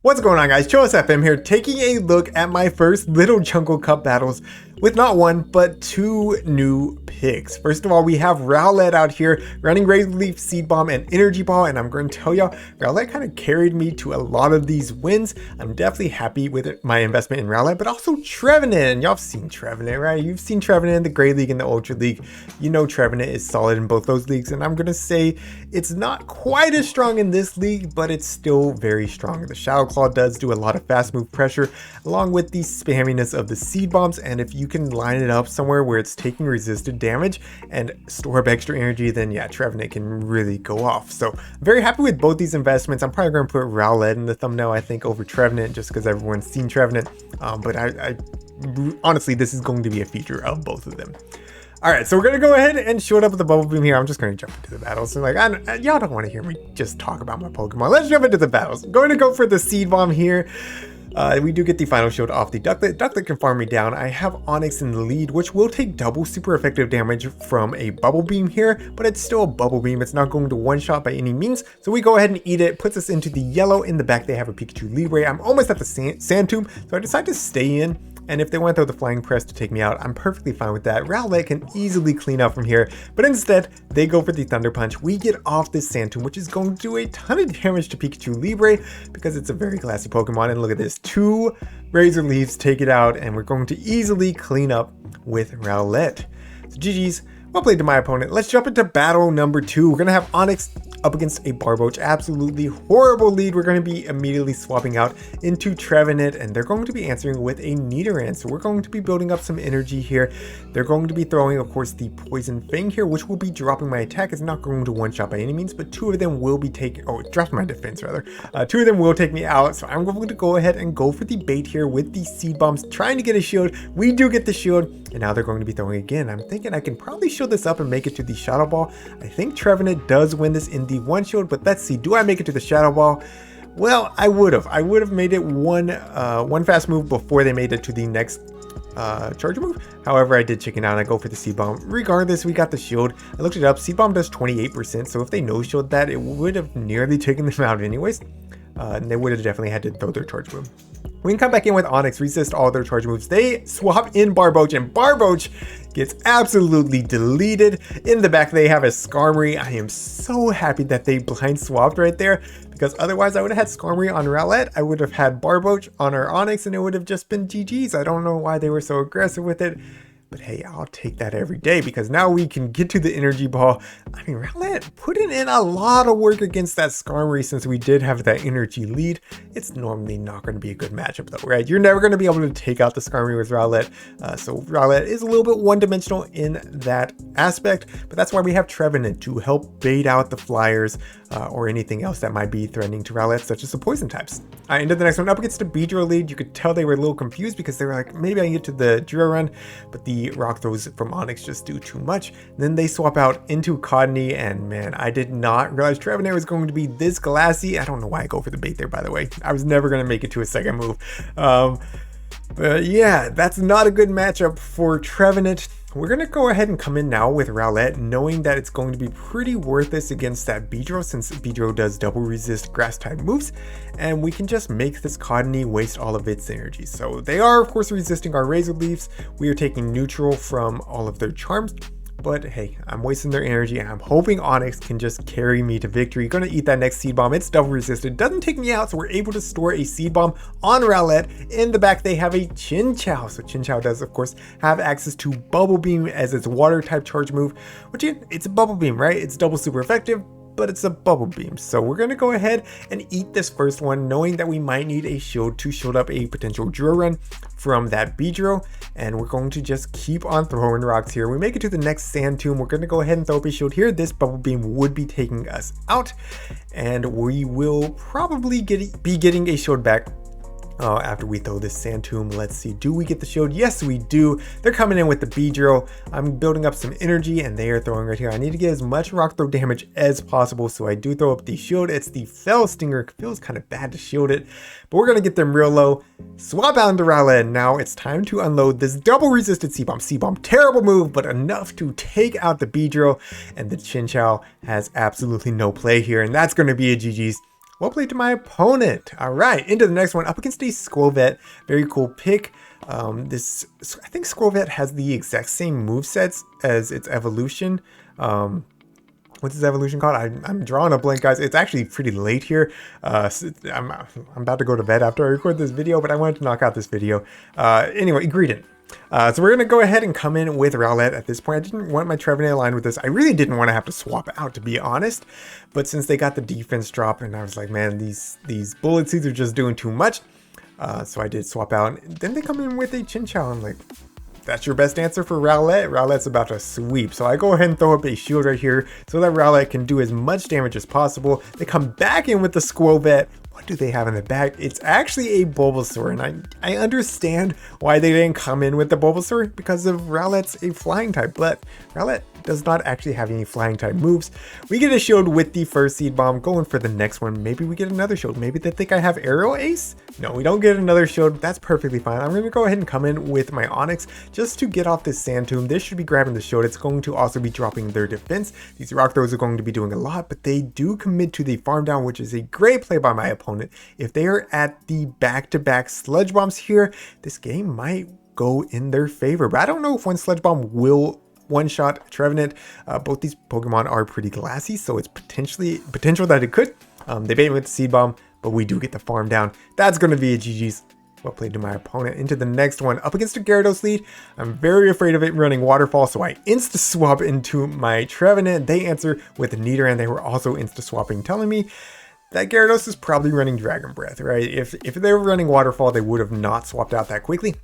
What's going on, guys? Chillisfm here, taking a look at my first Little Jungle Cup battles with not one, but two new picks. First of all, we have Rowlet out here running Razor Leaf, Seed Bomb, and Energy Ball, and I'm going to tell y'all, Rowlet kind of carried me to a lot of these wins. I'm definitely happy with my investment in Rowlet, but also Trevenant. Y'all have seen Trevenant, right? You've seen Trevenant in the Gray League and the Ultra League. You know Trevenant is solid in both those leagues, and I'm going to say it's not quite as strong in this league, but it's still very strong. The Shadow Claw does do a lot of fast move pressure, along with the spamminess of the Seed Bombs, and if you can line it up somewhere where it's taking resisted damage and store up extra energy, then yeah, Trevenant can really go off. So I'm very happy with both these investments. I'm probably going to put Rowlet in the thumbnail, I think, over Trevenant, just because everyone's seen Trevenant, but I honestly, this is going to be a feature of both of them. All right, so we're gonna go ahead and show it up with the bubble beam here. I'm just gonna jump into the battles. So like, y'all don't want to hear me just talk about my Pokemon. Let's jump into the battles. I'm going to go for the Seed Bomb here. We do get the final shield off the Ducklet. Ducklet can farm me down. I have Onix in the lead, which will take double super effective damage from a bubble beam here, but it's still a bubble beam. It's not going to one-shot by any means. So we go ahead and eat it. Puts us into the yellow. In the back, they have a Pikachu Libre. I'm almost at the Sand Tomb, so I decide to stay in. And if they want to throw the Flying Press to take me out, I'm perfectly fine with that. Rowlet can easily clean up from here, but instead, they go for the Thunder Punch. We get off this Sand Tomb, which is going to do a ton of damage to Pikachu Libre because it's a very classy Pokemon. And look at this, 2 Razor Leaves take it out, and we're going to easily clean up with Rowlet. So GG's. Well played to my opponent. Let's jump into battle number 2. We're going to have Onix up against a Barboach. Absolutely horrible lead. We're going to be immediately swapping out into Trevenant, and they're going to be answering with a Nidoran. So we're going to be building up some energy here. They're going to be throwing, of course, the Poison Fang here, which will be dropping my attack. It's not going to one-shot by any means, but 2 of them will be taking... Oh, it dropped my defense, rather. 2 of them will take me out, so I'm going to go ahead and go for the bait here with the Seed Bombs, trying to get a shield. We do get the shield, and now they're going to be throwing again. I'm thinking I can probably shield this up and make it to the Shadow Ball. I think Trevenant does win this in the one shield, but let's see. Do I make it to the Shadow Ball? Well, I would have. I would have made it one fast move before they made it to the next charge move. However, I did chicken out and I go for the Seed Bomb. Regardless, we got the shield. I looked it up. Seed Bomb does 28%, so if they no shield that, it would have nearly taken them out anyways. And they would have definitely had to throw their charge move. We can come back in with Onix, resist all their charge moves. They swap in Barboach, and Barboach gets absolutely deleted. In the back, they have a Skarmory. I am so happy that they blind swapped right there, because otherwise I would have had Skarmory on Rowlet. I would have had Barboach on our Onix, and it would have just been GG's. I don't know why they were so aggressive with it. But hey, I'll take that every day, because now we can get to the Energy Ball. I mean, Rowlet putting in a lot of work against that Skarmory since we did have that energy lead. It's normally not going to be a good matchup though, right? You're never going to be able to take out the Skarmory with Rowlet. So Rowlet is a little bit one-dimensional in that aspect, but that's why we have Trevenant to help bait out the Flyers or anything else that might be threatening to Rowlet, such as the Poison types. All right, into the next one, up against the Beedrill lead. You could tell they were a little confused because they were like, maybe I can get to the Drill Run, but the rock throws from Onix just do too much. Then they swap out into Codney, and man, I did not realize Trevenant was going to be this glassy. I don't know why I go for the bait there, by the way. I was never going to make it to a second move. But yeah, that's not a good matchup for Trevenant. We're going to go ahead and come in now with Rowlet, knowing that it's going to be pretty worthless against that Beedrill, since Beedrill does double resist grass type moves, and we can just make this Codney waste all of its energy. So they are, of course, resisting our Razor Leaves. We are taking neutral from all of their charms. But hey, I'm wasting their energy, and I'm hoping Onix can just carry me to victory. Gonna eat that next Seed Bomb. It's double resisted. Doesn't take me out, so we're able to store a Seed Bomb on Rowlet. In the back, they have a Chinchou. So Chinchou does, of course, have access to Bubble Beam as its water type charge move, which it's a Bubble Beam, right? It's double super effective, but it's a Bubble Beam. So we're going to go ahead and eat this first one, knowing that we might need a shield to shield up a potential Drill Run from that Beedrill, and we're going to just keep on throwing rocks here. We make it to the next Sand Tomb. We're going to go ahead and throw up a shield here. This Bubble Beam would be taking us out, and we will probably be getting a shield back after we throw this Sand Tomb. Let's see, do we get the shield? Yes, we do. They're coming in with the Beedrill. I'm building up some energy, and they are throwing right here. I need to get as much rock throw damage as possible, so I do throw up the shield. It's the Fell Stinger. It feels kind of bad to shield it, but we're going to get them real low. Swap out into Rowlet, and now it's time to unload this double resisted Seed Bomb. Seed Bomb, terrible move, but enough to take out the Beedrill, and the Chinchou has absolutely no play here, and that's going to be a GG's. Well played to my opponent. All right, into the next one, up against a Skwovet. Very cool pick. I think Skwovet has the exact same movesets as its evolution. What's his evolution called? I'm drawing a blank, guys. It's actually pretty late here. I'm about to go to bed after I record this video, but I wanted to knock out this video. Anyway, Greedent. So we're going to go ahead and come in with Rowlet at this point. I didn't want my Trevenant aligned with this. I really didn't want to have to swap out, to be honest. But since they got the defense drop, and I was like, man, these bullet seeds are just doing too much. So I did swap out. Then they come in with a Chinchou. I'm like, that's your best answer for Rowlet? Rowlet's about to sweep. So I go ahead and throw up a shield right here so that Rowlet can do as much damage as possible. They come back in with the Skwovet. What do they have in the back? It's actually a Bulbasaur, and I understand why they didn't come in with the Bulbasaur because of Rowlet's a flying type, but Rowlet does not actually have any flying type moves. We get a shield with the first Seed Bomb, going for the next one. Maybe we get another shield. Maybe they think I have Aerial Ace? No, we don't get another shield. That's perfectly fine. I'm going to go ahead and come in with my Onix just to get off this Sand Tomb. This should be grabbing the shield. It's going to also be dropping their defense. These Rock Throws are going to be doing a lot, but they do commit to the Farm Down, which is a great play by my opponent. If they are at the back-to-back Sludge Bombs here, this game might go in their favor. But I don't know if one Sludge Bomb will one-shot Trevenant. Both these Pokemon are pretty glassy, so it's potential that it could. They bait me with the Seed Bomb, but we do get the Farm Down. That's going to be a GG's. Well played to my opponent. Into the next one, up against a Gyarados lead. I'm very afraid of it running Waterfall, so I insta-swap into my Trevenant. They answer with a Nidoran. They were also insta-swapping, telling me that Gyarados is probably running Dragon Breath, right? If they were running Waterfall, they would have not swapped out that quickly.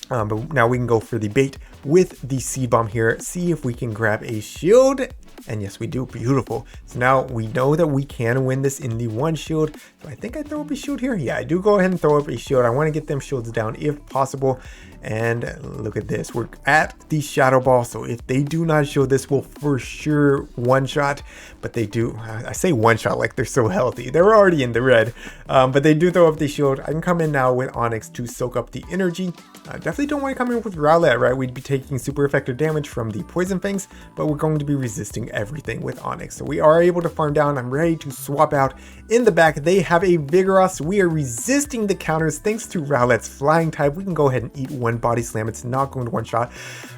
But now we can go for the bait with the Seed Bomb here, see if we can grab a shield. And yes, we do. Beautiful. So now we know that we can win this in the one shield. So I think I throw up a shield here. Yeah, I do go ahead and throw up a shield. I want to get them shields down if possible. And look at this. We're at the Shadow Ball. So if they do not shield, this will for sure one-shot. But they do. I say one-shot like they're so healthy. They were already in the red. But they do throw up the shield. I can come in now with Onix to soak up the energy. Definitely don't want to come in with Rowlet, right? We'd be taking super effective damage from the Poison Fangs, but we're going to be resisting everything with Onix. So we are able to farm down. I'm ready to swap out. In the back, they have a Vigoroth. We are resisting the counters thanks to Rowlet's flying type. We can go ahead and eat one Body Slam. It's not going to one-shot.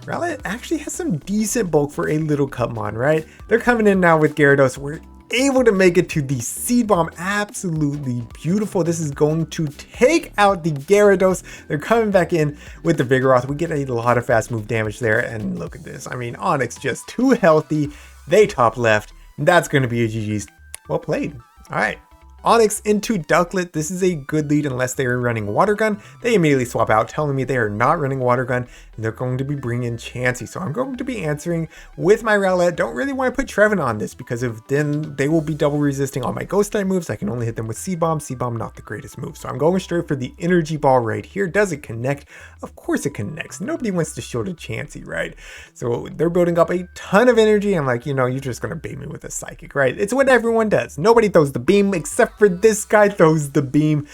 Rowlet actually has some decent bulk for a little Cupmon, right? They're coming in now with Gyarados. We're able to make it to the Seed Bomb. Absolutely beautiful. This is going to take out the Gyarados. They're coming back in with the Vigoroth. We get a lot of fast move damage there. And look at this. I mean, Onix just too healthy. They top left. That's going to be a GG's. Well played. All right. Onix into Ducklet. This is a good lead unless they are running Water Gun. They immediately swap out, telling me they are not running Water Gun, and they're going to be bringing Chansey. So I'm going to be answering with my Rowlet. Don't really want to put Trevenant on this because then they will be double resisting all my Ghost type moves. I can only hit them with Seed Bomb. Seed Bomb, not the greatest move. So I'm going straight for the Energy Ball right here. Does it connect? Of course it connects. Nobody wants to shield a Chansey, right? So they're building up a ton of energy. I'm like, you know, you're just going to bait me with a Psychic, right? It's what everyone does. Nobody throws the beam except for this guy throws the beam.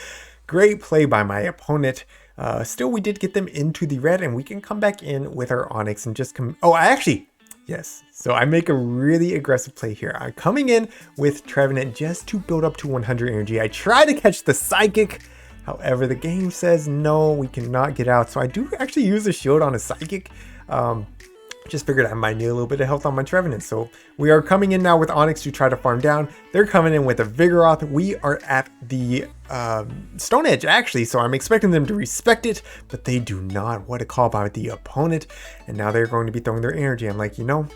Great play by my opponent. Still, we did get them into the red, and we can come back in with our Onix and just come. Oh, yes. So I make a really aggressive play here. I'm coming in with Trevenant just to build up to 100 energy. I try to catch the Psychic. However, the game says no, we cannot get out. So I do actually use a shield on a Psychic. Just figured I might need a little bit of health on my Trevenant. So we are coming in now with Onix to try to farm down. They're coming in with a Vigoroth. We are at the Stone Edge, actually. So I'm expecting them to respect it, but they do not. What a call by the opponent. And now they're going to be throwing their energy. I'm like, you know,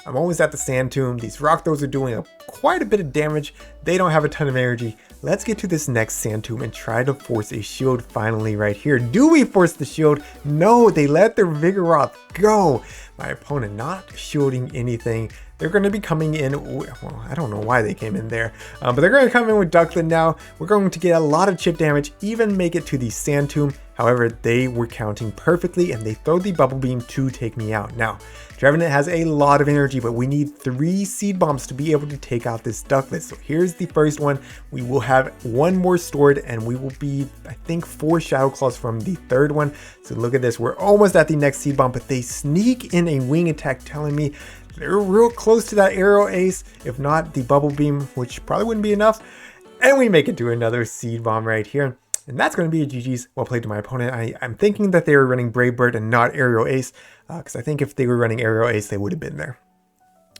I'm always at the Sand Tomb. These Rock Throws are doing quite a bit of damage. They don't have a ton of energy. Let's get to this next Sand Tomb and try to force a shield finally right here. Do we force the shield? No, they let their Vigoroth go. My opponent not shielding anything. They're going to be coming in. Well, I don't know why they came in there, but they're going to come in with Ducklet now. We're going to get a lot of chip damage, even make it to the Sand Tomb. However, they were counting perfectly and they throw the Bubble Beam to take me out. Now, Trevenant has a lot of energy, but we need 3 Seed Bombs to be able to take out this Ducklet. So here's the first one. We will have 1 more stored and we will be, I think, 4 Shadow Claws from the third one. So look at this. We're almost at the next Seed Bomb, but they sneak in a Wing Attack telling me they're real close to that Aerial Ace. If not, the Bubble Beam, which probably wouldn't be enough. And we make it to another seed bomb right here. And that's going to be a GG's. Well played to my opponent. I'm thinking that they were running Brave Bird and not Aerial Ace. Because I think if they were running Aerial Ace, they would have been there.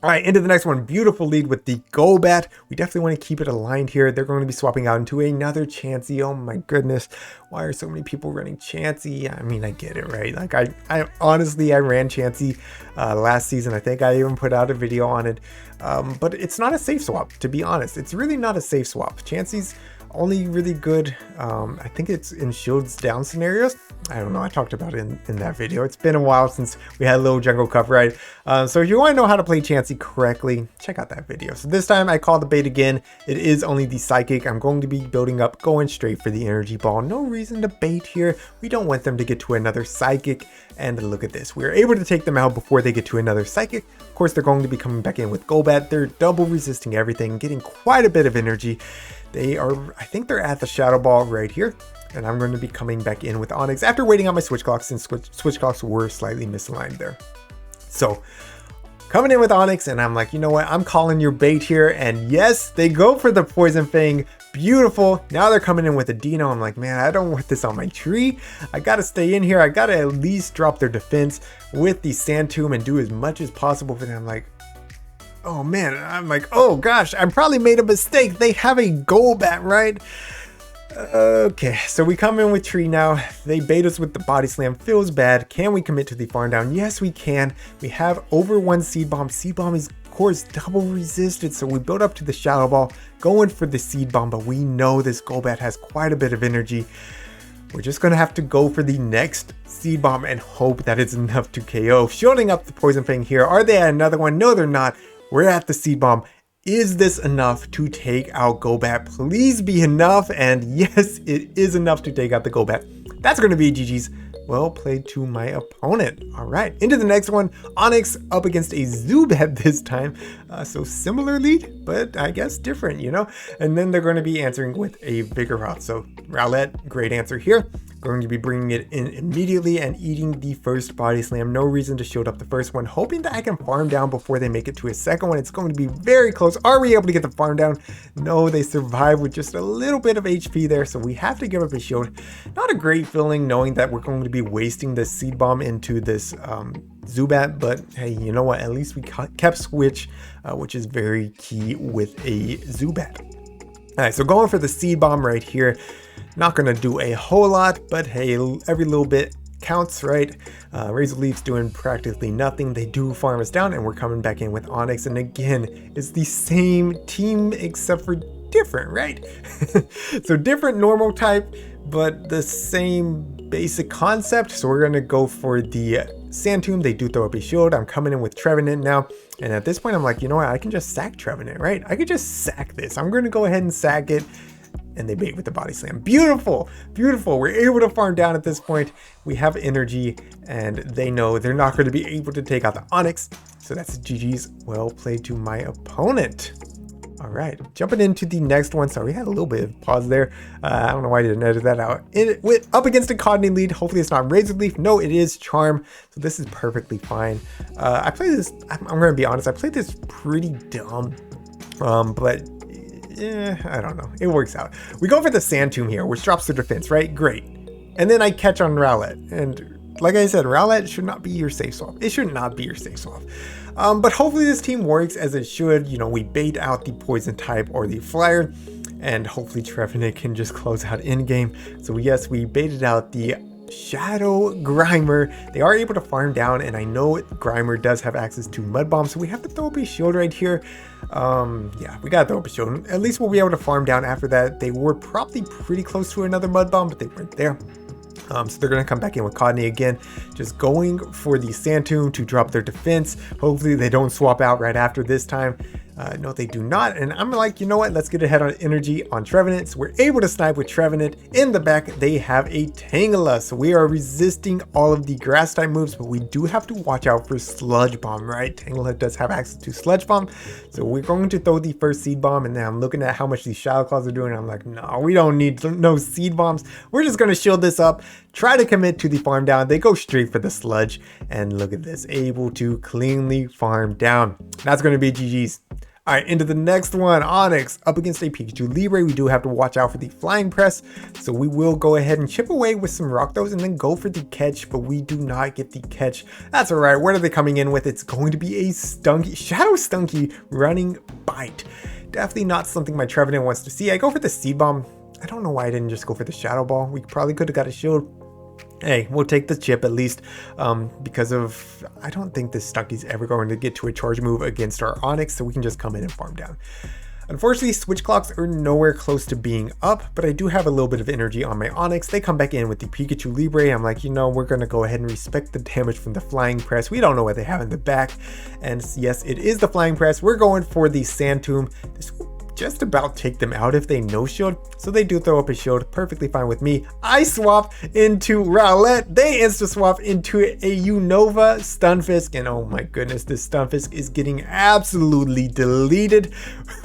All right, into the next one. Beautiful lead with the Golbat. We definitely want to keep it aligned here. They're going to be swapping out into another Chansey. Oh my goodness. Why are so many people running Chansey? I mean, I get it, right? Like, I honestly, I ran Chansey last season. I think I even put out a video on it. But it's not a safe swap, to be honest. It's really not a safe swap. Chansey's only really good, I think it's in shields down scenarios. I don't know, I talked about it in that video. It's been a while since we had a little jungle cup, right? So if you want to know how to play Chansey correctly, check out that video. So this time I called the bait again. It is only the psychic. I'm going to be building up, going straight for the energy ball. No reason to bait here. We don't want them to get to another psychic. And look at this, we're able to take them out before they get to another psychic. Of course, they're going to be coming back in with Golbat. They're double resisting everything, getting quite a bit of energy. They are, I think they're at the Shadow Ball right here. And I'm going to be coming back in with Onyx after waiting on my switch clocks, since switch clocks were slightly misaligned there. So coming in with Onyx, and I'm like, you know what? I'm calling your bait here. And yes, they go for the Poison Fang. Beautiful. Now they're coming in with a Dino. I'm like, man, I don't want this on my tree. I got to stay in here. I got to at least drop their defense with the Sand Tomb and do as much as possible for them. I'm like, oh man, I'm like, oh gosh, I probably made a mistake. They have a Golbat, right? Okay, so we come in with Tree now. They bait us with the Body Slam. Feels bad. Can we commit to the farm down? Yes, we can. We have over one Seed Bomb. Seed Bomb is, of course, double resisted. So we build up to the Shadow Ball, going for the Seed Bomb, but we know this Golbat has quite a bit of energy. We're just going to have to go for the next Seed Bomb and hope that it's enough to KO. Shielding up the Poison Fang here. Are they at another one? No, they're not. We're at the Seed Bomb. Is this enough to take out Golbat? Please be enough. And yes, it is enough to take out the Golbat. That's going to be GG's. Well played to my opponent. All right, into the next one. Onyx up against a Zubat this time. So similar lead, but I guess different, you know? And then they're going to be answering with a Vigoroth. So Rowlet, great answer here. Going to be bringing it in immediately and eating the first Body Slam. No reason to shield up the first one. Hoping that I can farm down before they make it to a second one. It's going to be very close. Are we able to get the farm down? No, they survive with just a little bit of HP there. So we have to give up a shield. Not a great feeling knowing that we're going to be wasting this Seed Bomb into this Zubat. But hey, you know what? At least we kept Switch, which is very key with a Zubat. All right, so going for the Seed Bomb right here. Not going to do a whole lot, but hey, every little bit counts, right? Razor Leaf's doing practically nothing. They do farm us down, and we're coming back in with Onyx. And again, it's the same team except for different, right? So different normal type, but the same basic concept. So we're going to go for the Sand Tomb. They do throw up a shield. I'm coming in with Trevenant now. And at this point, I'm like, you know what? I can just sack Trevenant, right? I could just sack this. I'm going to go ahead and sack it. And they bait with the Body Slam. Beautiful, beautiful. We're able to farm down at this point. We have energy, and they know they're not going to be able to take out the Onyx. So that's GG's. Well played to my opponent. All right, jumping into the next one. Sorry, we had a little bit of pause there. I don't know why I didn't edit that out. Up against a Codney lead. Hopefully it's not Razor Leaf. No, it is Charm. So this is perfectly fine. I played this, I'm going to be honest, I played this pretty dumb. But yeah, I don't know. It works out. We go for the Sand Tomb here, which drops the defense, right? Great. And then I catch on Rowlet. And like I said, Rowlet should not be your safe swap. It should not be your safe swap. But hopefully this team works as it should. You know, we bait out the Poison type or the Flyer. And hopefully Trevenant can just close out in game. So yes, we baited out the Shadow Grimer. They are able to farm down, and I know Grimer does have access to Mud Bomb, so we have to throw up a shield right here. Yeah, we gotta throw up a shield. At least we'll be able to farm down after that. They were probably pretty close to another Mud Bomb, but they weren't there. So they're going to come back in with Codney again, just going for the Sand Tomb to drop their defense. Hopefully they don't swap out right after this time. No, they do not. And I'm like, you know what? Let's get ahead on energy on Trevenant. So we're able to snipe with Trevenant. In the back, they have a Tangela. So we are resisting all of the grass type moves, but we do have to watch out for Sludge Bomb, right? Tangela does have access to Sludge Bomb. So we're going to throw the first Seed Bomb. And then I'm looking at how much these Shadow Claws are doing. I'm like, no, we don't need no Seed Bombs. We're just going to shield this up, try to commit to the farm down. They go straight for the Sludge. And look at this, able to cleanly farm down. That's going to be GG's. All right, into the next one. Onyx up against a Pikachu Libre. We do have to watch out for the flying press, so we will go ahead and chip away with some rock throws and then go for the catch, but we do not get the catch. That's all right. What are they coming in with? It's going to be a Stunky, Shadow Stunky running bite. Definitely not something my Trevenant wants to see. I go for the Seed Bomb. I don't know why I didn't just go for the Shadow Ball. We probably could have got a shield. Hey, we'll take the chip at least, because of, I don't think this Stunky's ever going to get to a charge move against our Onyx, so we can just come in and farm down. Unfortunately, switch clocks are nowhere close to being up, but I do have a little bit of energy on my Onyx. They come back in with the Pikachu Libre. I'm like, you know, we're going to go ahead and respect the damage from the flying press. We don't know what they have in the back. And yes, it is the flying press. We're going for the Sand Tomb. This will just about take them out if they no shield. So they do throw up a shield, perfectly fine with me. I swap into Rowlet. They insta swap into a Unova Stunfisk, and oh my goodness, this Stunfisk is getting absolutely deleted.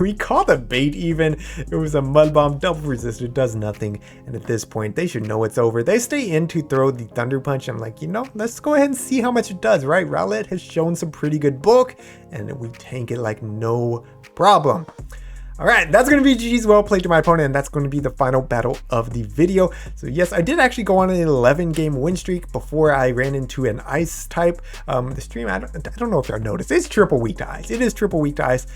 We call the bait even. It was a Mud Bomb, double resisted, does nothing. And at this point, they should know it's over. They stay in to throw the Thunder Punch. I'm like, you know, let's go ahead and see how much it does, right? Rowlet has shown some pretty good bulk, and we tank it like no problem. All right, that's going to be GG's. Well played to my opponent, and that's going to be the final battle of the video. So yes, I did actually go on an 11-game win streak before I ran into an ice type. The stream, I don't know if y'all noticed, it's triple weak to ice. It is triple weak to ice.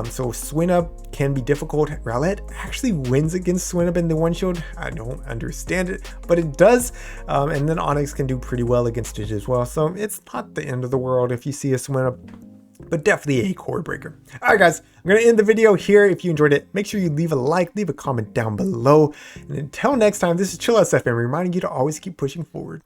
So Swinub can be difficult. Rowlet actually wins against Swinub in the one shield. I don't understand it, but it does. And then Onyx can do pretty well against it as well. So it's not the end of the world if you see a Swinub, but definitely a core breaker. All right, guys, I'm going to end the video here. If you enjoyed it, make sure you leave a like, leave a comment down below. And until next time, this is Chillisfm reminding you to always keep pushing forward.